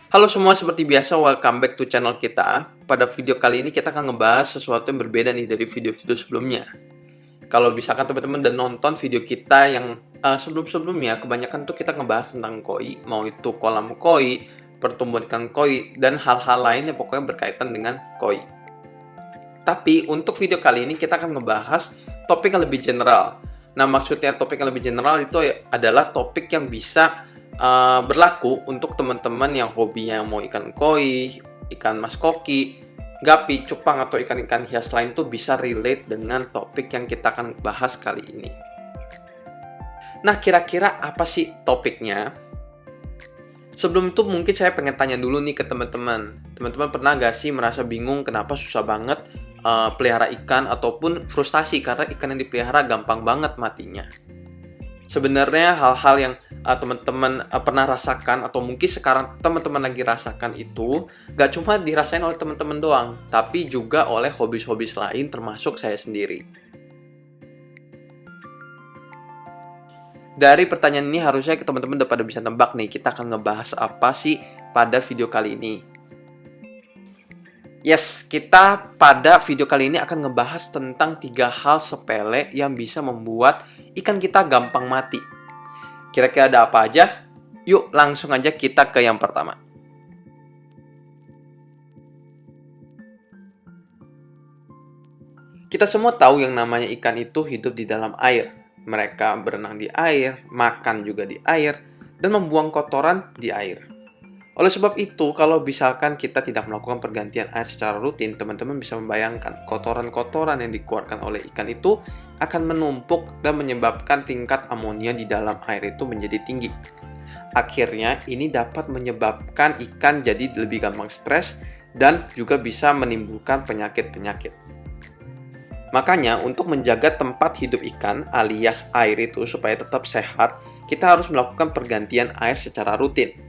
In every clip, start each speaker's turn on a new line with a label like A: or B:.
A: Halo semua, seperti biasa, welcome back to channel kita. Pada video kali ini kita akan ngebahas sesuatu yang berbeda nih dari video-video sebelumnya. Kalau misalkan teman-teman udah nonton video kita yang sebelum-sebelumnya, kebanyakan tuh kita ngebahas tentang koi, mau itu kolam koi, pertumbuhan ikan koi, dan hal-hal lain yang pokoknya berkaitan dengan koi. Tapi untuk video kali ini kita akan ngebahas topik yang lebih general. Nah, maksudnya topik yang lebih general itu adalah topik yang bisa berlaku untuk teman-teman yang hobinya mau ikan koi, ikan mas koki, gapi, cupang, atau ikan-ikan hias lain tuh bisa relate dengan topik yang kita akan bahas kali ini. Nah, kira-kira apa sih topiknya? Sebelum itu mungkin saya pengen tanya dulu nih ke teman-teman. Teman-teman pernah gak sih merasa bingung kenapa susah banget pelihara ikan, ataupun frustasi karena ikan yang dipelihara gampang banget matinya? Sebenarnya hal-hal yang teman-teman pernah rasakan, atau mungkin sekarang teman-teman lagi rasakan itu gak cuma dirasain oleh teman-teman doang, tapi juga oleh hobis-hobis lain termasuk saya sendiri. Dari pertanyaan ini harusnya teman-teman udah pada bisa nebak nih, kita akan ngebahas apa sih pada video kali ini. Yes, kita pada video kali ini akan ngebahas tentang 3 hal sepele yang bisa membuat ikan kita gampang mati. Kira-kira ada apa aja? Yuk langsung aja kita ke yang pertama. Kita semua tahu yang namanya ikan itu hidup di dalam air. Mereka berenang di air, makan juga di air, dan membuang kotoran di air. Oleh sebab itu, kalau misalkan kita tidak melakukan pergantian air secara rutin, teman-teman bisa membayangkan kotoran-kotoran yang dikeluarkan oleh ikan itu akan menumpuk dan menyebabkan tingkat amonia di dalam air itu menjadi tinggi. Akhirnya, ini dapat menyebabkan ikan jadi lebih gampang stres dan juga bisa menimbulkan penyakit-penyakit. Makanya, untuk menjaga tempat hidup ikan alias air itu supaya tetap sehat, kita harus melakukan pergantian air secara rutin.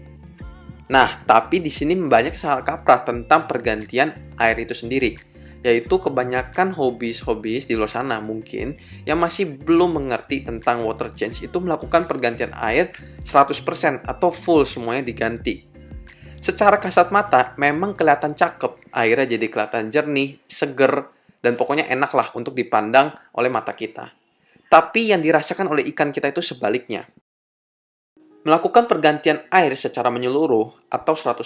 A: Nah, tapi di sini banyak salah kaprah tentang pergantian air itu sendiri. Yaitu kebanyakan hobis-hobis di luar sana mungkin yang masih belum mengerti tentang water change itu melakukan pergantian air 100% atau full semuanya diganti. Secara kasat mata memang kelihatan cakep, airnya jadi kelihatan jernih, seger, dan pokoknya enak lah untuk dipandang oleh mata kita. Tapi yang dirasakan oleh ikan kita itu sebaliknya. Melakukan pergantian air secara menyeluruh atau 100%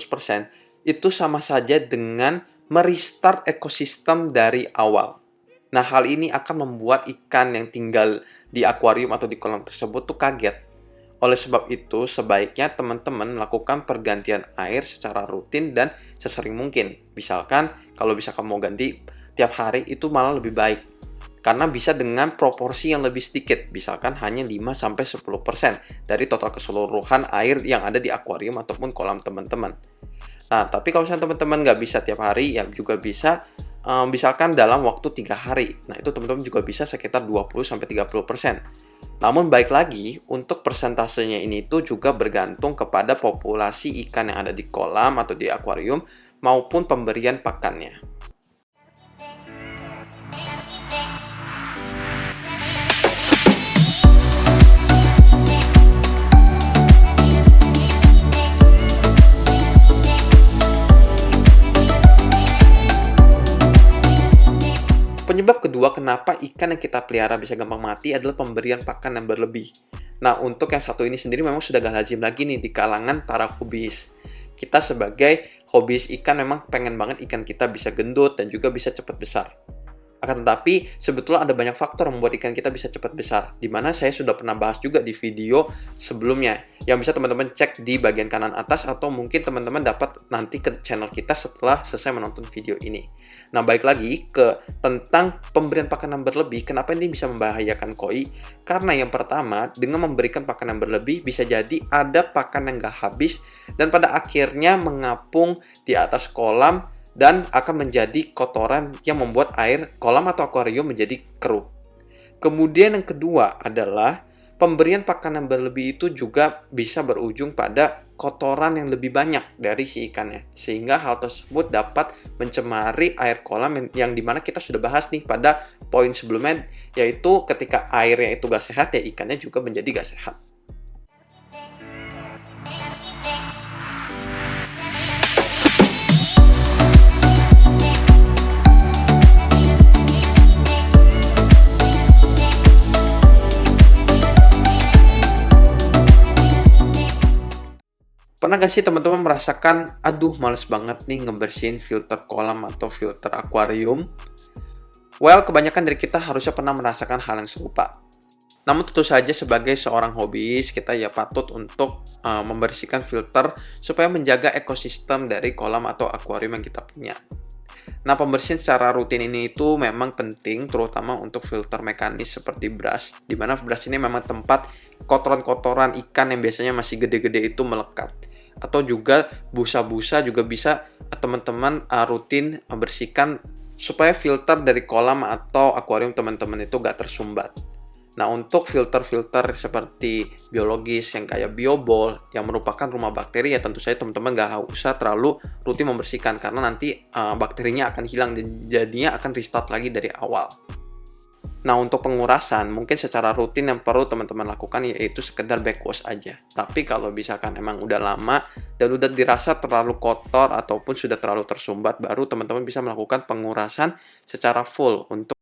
A: itu sama saja dengan merestart ekosistem dari awal. Nah, hal ini akan membuat ikan yang tinggal di akuarium atau di kolam tersebut tuh kaget. Oleh sebab itu, sebaiknya teman-teman melakukan pergantian air secara rutin dan sesering mungkin. Misalkan, kalau misalkan mau ganti tiap hari itu malah lebih baik. Karena bisa dengan proporsi yang lebih sedikit, misalkan hanya 5-10% dari total keseluruhan air yang ada di akuarium ataupun kolam teman-teman. Nah, tapi kalau misalnya teman-teman nggak bisa tiap hari, ya juga bisa misalkan dalam waktu 3 hari. Nah, itu teman-teman juga bisa sekitar 20-30%. Namun baik lagi, untuk persentasenya ini itu juga bergantung kepada populasi ikan yang ada di kolam atau di akuarium maupun pemberian pakannya. Penyebab kedua kenapa ikan yang kita pelihara bisa gampang mati adalah pemberian pakan yang berlebih. Nah, untuk yang satu ini sendiri memang sudah gak lazim lagi nih di kalangan para hobis. Kita sebagai hobis ikan memang pengen banget ikan kita bisa gendut dan juga bisa cepat besar. Akan tetapi, sebetulnya ada banyak faktor yang membuat ikan kita bisa cepat besar, di mana saya sudah pernah bahas juga di video sebelumnya, yang bisa teman-teman cek di bagian kanan atas, atau mungkin teman-teman dapat nanti ke channel kita setelah selesai menonton video ini. Nah, balik lagi ke tentang pemberian pakan yang berlebih, kenapa ini bisa membahayakan koi? Karena yang pertama, dengan memberikan pakan yang berlebih, bisa jadi ada pakan yang nggak habis, dan pada akhirnya mengapung di atas kolam, dan akan menjadi kotoran yang membuat air kolam atau akuarium menjadi keruh. Kemudian yang kedua adalah pemberian pakan yang berlebih itu juga bisa berujung pada kotoran yang lebih banyak dari si ikannya. Sehingga hal tersebut dapat mencemari air kolam yang dimana kita sudah bahas nih pada poin sebelumnya, yaitu ketika airnya itu gak sehat ya ikannya juga menjadi gak sehat. Pernah gak sih teman-teman merasakan, aduh males banget nih ngebersihin filter kolam atau filter akuarium? Well, kebanyakan dari kita harusnya pernah merasakan hal yang serupa. Namun tentu saja sebagai seorang hobis, kita ya patut untuk membersihkan filter supaya menjaga ekosistem dari kolam atau akuarium yang kita punya. Nah, pembersihan secara rutin ini itu memang penting, terutama untuk filter mekanis seperti brush, di mana brush ini memang tempat kotoran-kotoran ikan yang biasanya masih gede-gede itu melekat. Atau juga busa-busa juga bisa teman-teman rutin bersihkan supaya filter dari kolam atau akuarium teman-teman itu gak tersumbat. Nah, untuk filter-filter seperti biologis yang kayak biobol yang merupakan rumah bakteri, ya tentu saja teman-teman nggak usah terlalu rutin membersihkan karena nanti bakterinya akan hilang dan jadinya akan restart lagi dari awal. Nah, untuk pengurasan mungkin secara rutin yang perlu teman-teman lakukan yaitu sekedar backwash aja. Tapi kalau misalkan emang udah lama dan udah dirasa terlalu kotor ataupun sudah terlalu tersumbat, baru teman-teman bisa melakukan pengurasan secara full untuk